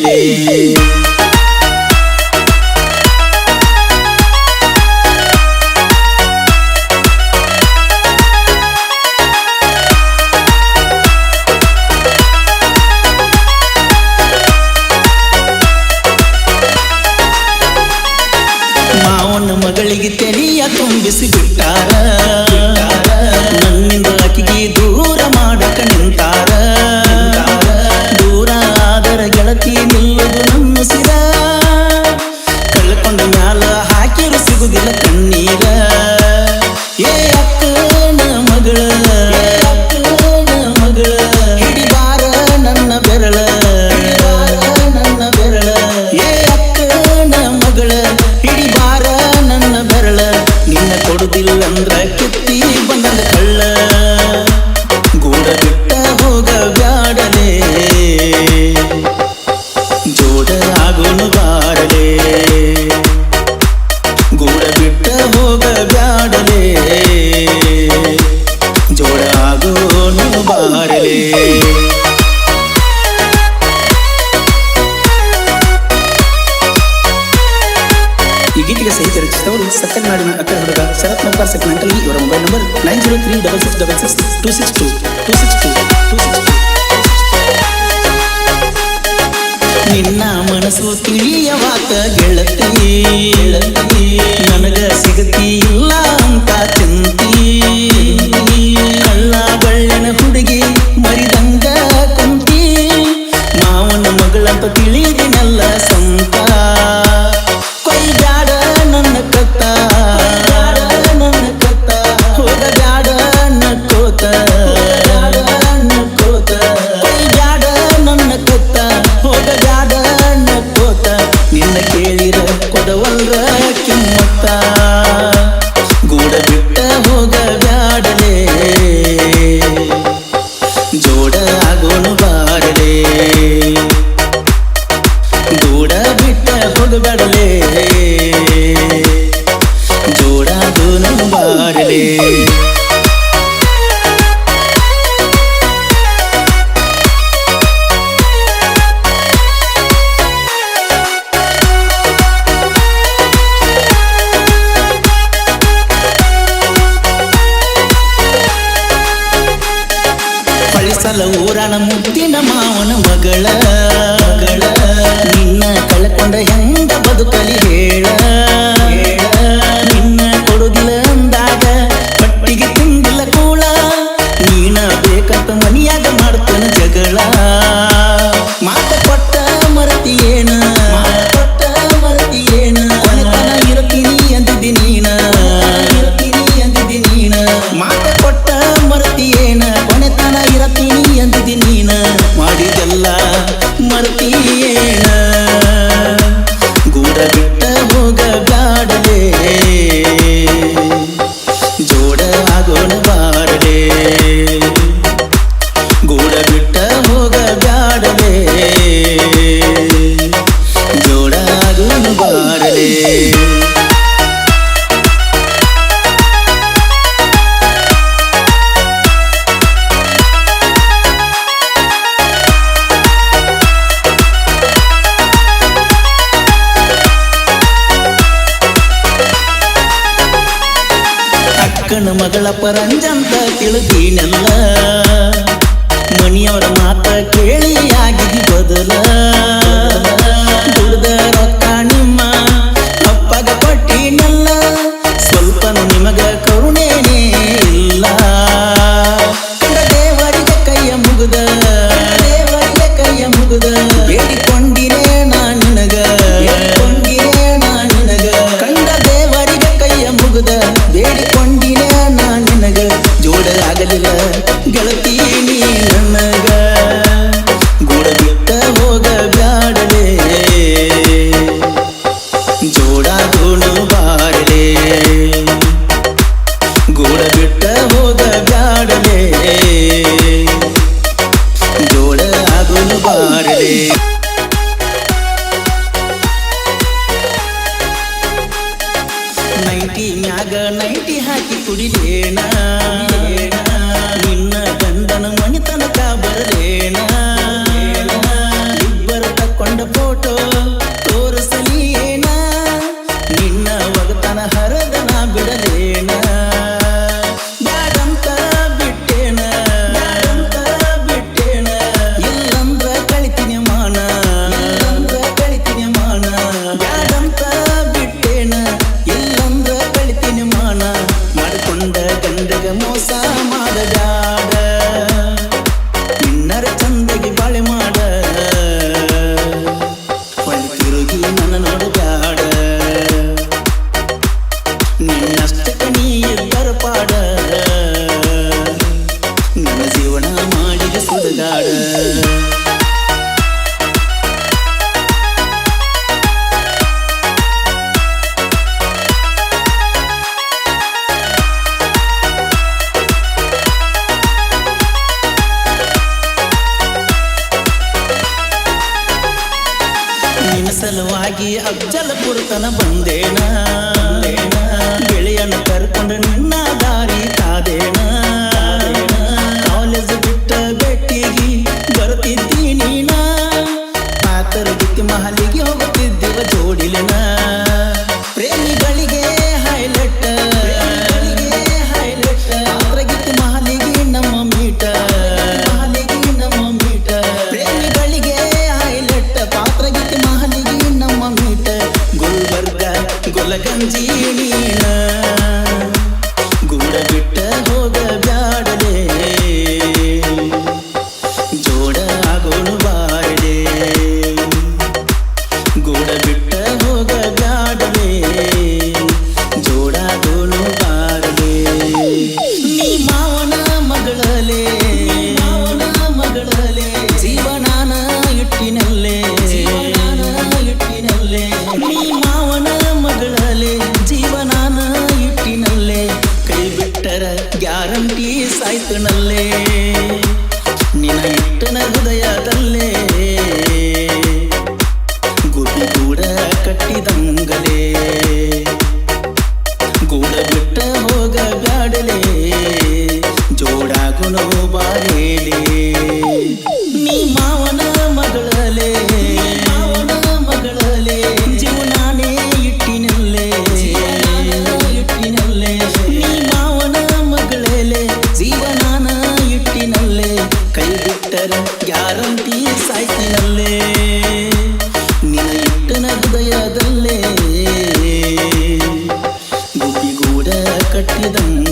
ಬಾರಲೇ ಮಾವನ ಮಗಳಿಗೆ ತೆರೆಯ ತುಂಬಿಸಿ ಬಿಟ್ಟಾರ ನನ್ನಿಂದ ಆಕಿಗೆ ದೂರ ಮಾಡಕ ನಿಂತಾರ ದೂರ ಆದರ ಗೆಳತಿ ನಿಲ್ಲದು ನನ್ನಿಸಿದ ಕಳ್ಕೊಂಡ ಮ್ಯಾಲ ಹಾಕಿರು ಸಿಗುದಿಲ್ಲ ಕಣ್ಣೀರ ಏ ಅಕ್ಕನ ಮಗಳ ಹಿಡಿಬಾರ ನನ್ನ ಬೆರಳ ನನ್ನ ಬೆರಳ ಏ ಅಕ್ಕನ ಮಗಳ ಹಿಡಿಬಾರ ನನ್ನ ಬೆರಳ ನಿನ್ನ ಕೊಡುದಿಲ್ಲಂದ್ರ ಕಿತ್ತಿ ಬಂದ ಕಳ್ಳ ಗೂಡ ಬಿಟ್ಟ ಹೋಗ ಬ್ಯಾಡಲೇ ಜೋಡ ಆಗೋನು ಬಾರಲೇ ಗೂಡ ಬಿಟ್ಟ ಹೋಗ ಬ್ಯಾಡಲೇ ಜೋಡ ಆಗೋನು ಬಾರಲೇ ಈ ಗೀತೆಗೆ ಸಾಹಿತ್ಯ ರಚಿಸಿದವರು ಸಕ್ಕನಾಡಿನ ಅಕ್ಕರ ಹುಡುಗ ಶರತ್ ಮೋಪಾರ್ ಸೆಕ್ಮೆಂಟಲ್ಲಿ ಇವರ ಮೊಬೈಲ್ ನಂಬರ್ 9036662662 ನಿನ್ನ ಮನಸ್ಸು ತಿಳಿಯವಾತ ಗೆಳತಿ ನನಗ ಸಿಗತಿ ಇಲ್ಲ ಅಂತ ಚಿಂತಿ ಕಳ್ಳ ಬಳ್ಳಿನ ಹುಡುಗಿ ಮರಿದಂಗ ಕುಂತಿ ಮಾವನ ಮಗಳಂತ ತಿಳಿದಿನಲ್ಲ ಸಂತ ಕೊಯ್ಬ್ಯಾಡ ನನ್ನ ಕತ್ತ ಹೋಗ ಬ್ಯಾಡ ನಕ್ಕೋತ ಕೊಯ್ಬ್ಯಾಡ ನನ್ನ ಕತ್ತ ಹೋಗ ಬ್ಯಾಡ ನಕ್ಕೋತ ನಿನ್ನ ಕೇಳಿರ ಕೊಡವಲ್ರ ಕಿಮ್ಮತ್ತ ಗೂಡ ಬಿಟ್ಟ ಹೋಗ ಬ್ಯಾಡಲೇ ಜೋಡ ಆಗೋನು ಬಾರಲೇ ಗೂಡ ಬಿಟ್ಟ ಹೋಗಬೇಡಲೇ ಜೋಡಾಗೋನು ಬಾರಲೇ ಪಳಿಸಲ ಊರನ ಮುದ್ದಿನ ಮಾವನ ಮಗಳ ನಿನ್ನ ಕಳ್ಕೊಂಡ ಹೆಂಗ ಬದುಕಲಿ ಹೇಳ ನಿನ್ನ ಕೊಡುದಿಲ್ಲ ಅಂದಾಗ ಪಟ್ಟಿಗೆ ತುಂಬಿಲ್ಲ ಕೂಳ ನೀನ ಬೇಕಂತ ಮನಿಯಾಗ ಮಾಡ್ತಾನ ಜಗಳ ಮಾತ ಕೊಟ್ಟ ಮರತಿಯೇನ ಕೊನೆತನ ಇರುತ್ತೀನಿ ಅಂದಿದ್ದಿ ನೀನ ಮಾತ ಕೊಟ್ಟ ಮರತಿಯೇನ ಕೊನೆತನ ಇರತೀನಿ ಅಂದಿದ್ದಿ ನೀನ ಮಾಡಿದೆಲ್ಲ ಮರತಿಯೇನ ಗೂಡ ಬಿಟ್ಟ ಹೋಗ ಬ್ಯಾಡಲೇ ಜೋಡ ಆಗೋಣ ಬಾರಲೇ ಗೂಡ ಬಿಟ್ಟ ಹೋಗ ಬ್ಯಾಡಲೇ ಜೋಡ ಆಗೋಣ ಬಾರಲೇ ಅಕ್ಕನ ಮಗಳ ಪರಂಜಂತ ತಿಳಿದೀನೆಲ್ಲ ಮನಿಯವರ ಮಾತ ಕೇಳಿ ಆಗಿದಿ ಬದಲ ದುಡ್ದ ರೊಕ್ಕ ನಿಮ್ಮ ಅಪ್ಪಗ ಕೊಟ್ಟಿನೆಲ್ಲ ಸ್ವಲ್ಪನು ನಿಮಗ ಕರುಣೇನೇ ಇಲ್ಲ ಕಂಡ ದೇವರಿಗೆ ಕೈಯ ಮುಗಿದ ಬೇಡಿಕೊಂಡಿನೇ ನಾ ನಿನಗ ಕಂಡ ದೇವರಿಗೆ ಕೈಯ ಮುಗಿದ ಬೇಡಿಕೊಂಡಿನೇ ನಾ ನಿನಗ ಜೋಡ ಆಗಲಿಲ್ಲ ಗೆಳತಿ ನೀ ನನಗ ಗೂಡ ಬಿಟ್ಟ ಹೋಗ ಬ್ಯಾಡಲೇ ಜೋಡಾಗೋನು ಬಾರಲೇ ಗೂಡ ಬಿಟ್ಟ ಹೋಗ ಬ್ಯಾಡಲೇ ಜೋಡ ಆಗೋನು ಬಾರಲೇ ನೈಟಿ ಮ್ಯಾಗ ನೈಟಿ ಹಾಕಿ ಕುಡಿಲೇನ ನಿನ್ನ ಗಂಡನ ಮನೆ ತನಕ ಬರಲೇನ ಇಬ್ಬರು ತಕ್ಕೊಂಡ ಸಲುವಾಗಿ ಅಫ್ಜಲ್ಪುರ ತನ ಬಂದೇನ ಗೆಳೆಯನ ಕರ್ಕೊಂಡು ನಿನ್ನ ದಾರಿ ಕಾದೇನ ಕಾಲೇಜ್ ಬಿಟ್ಟ ಬೆಟ್ಟಿಗೆ ಬರ್ತಿದ್ದಿ ನೀನ ಪಾತರಗಿತ್ತಿ ಮಹಲಿಗೆ ಹೋಗುತ್ತಿದ್ದಿವ ಜೋಡಿಲೆನ ಪ್ರೇಮಿಗಳಿಗೆ ಹೈಲೈಟ್ ಪಾತರಗಿತ್ತಿ ಮಹಲಿಗೆ ನಮ್ಮ ಮೀಟ ಪ್ರೇಮಿಗಳಿಗೆ ಹೈಲೈಟ್ ಪಾತರಗಿತ್ತಿ ಮಹಲಿಗೆ ನಮ್ಮ ಮೀಟ ಗುಲ್ಬರ್ಗ ಗೊಲಗಂಜಿ ನೀನ ಗೂಡ ಬಿಟ್ಟ ಹೋಗ ಬ್ಯಾಡಲೇ ಜೋಡ ಆಗೋನು ಬಾರಡೆ ಗೂಡ ಬಿಟ್ಟ ಹೋಗ ಬ್ಯಾಡಲೇ ಜೋಡಾಗೋನು ಬಾರಡೆ ನೀ ಮಾವನ ಮಗಳಲೆ ಜೀವನಾನ ಇಟ್ಟಿನಲ್ಲೇ ನೀ ಮಾವನ ಮಗಳಲೆ ಜೀವನಾನ ಇಟ್ಟಿನಲ್ಲೇ ಕೈ ಬಿಟ್ಟರ ಗ್ಯಾರಂಟಿ ಸಾಯ್ತನಲ್ಲೇ ನಿನ ಇಟ್ಟನ ಹೃದಯದಲ್ಲೇ ಗುಡಿ ಗೂಡ ಕಟ್ಟಿದಂಗಲೇ ಗೂಡ ಬಿಟ್ಟ ಹೋಗ ಬ್ಯಾಡಲೇ ಜೋಡಾಗುಣೋ ಬಾರೇಲೇ ನೀ ಮಾವನ ಮಗಳಲೆ ಜೀವನಾನೇ ಇಟ್ಟಿನಲ್ಲೇ ನೀ ಮಾವನ ಮಗಳಲೆ ಜೀವನಾನ ಇಟ್ಟಿನಲ್ಲೇ ಕೈ ಬಿಟ್ಟರ ಗ್ಯಾರಂಟಿ ಸಾಯ್ತಿನಲ್ಲೇ ನಿನ ಇಟ್ಟನ ಹೃದಯದಲ್ಲೇ ಗುಬ್ಬಿಗೂಡ ಕಟ್ಟಿದಂಗ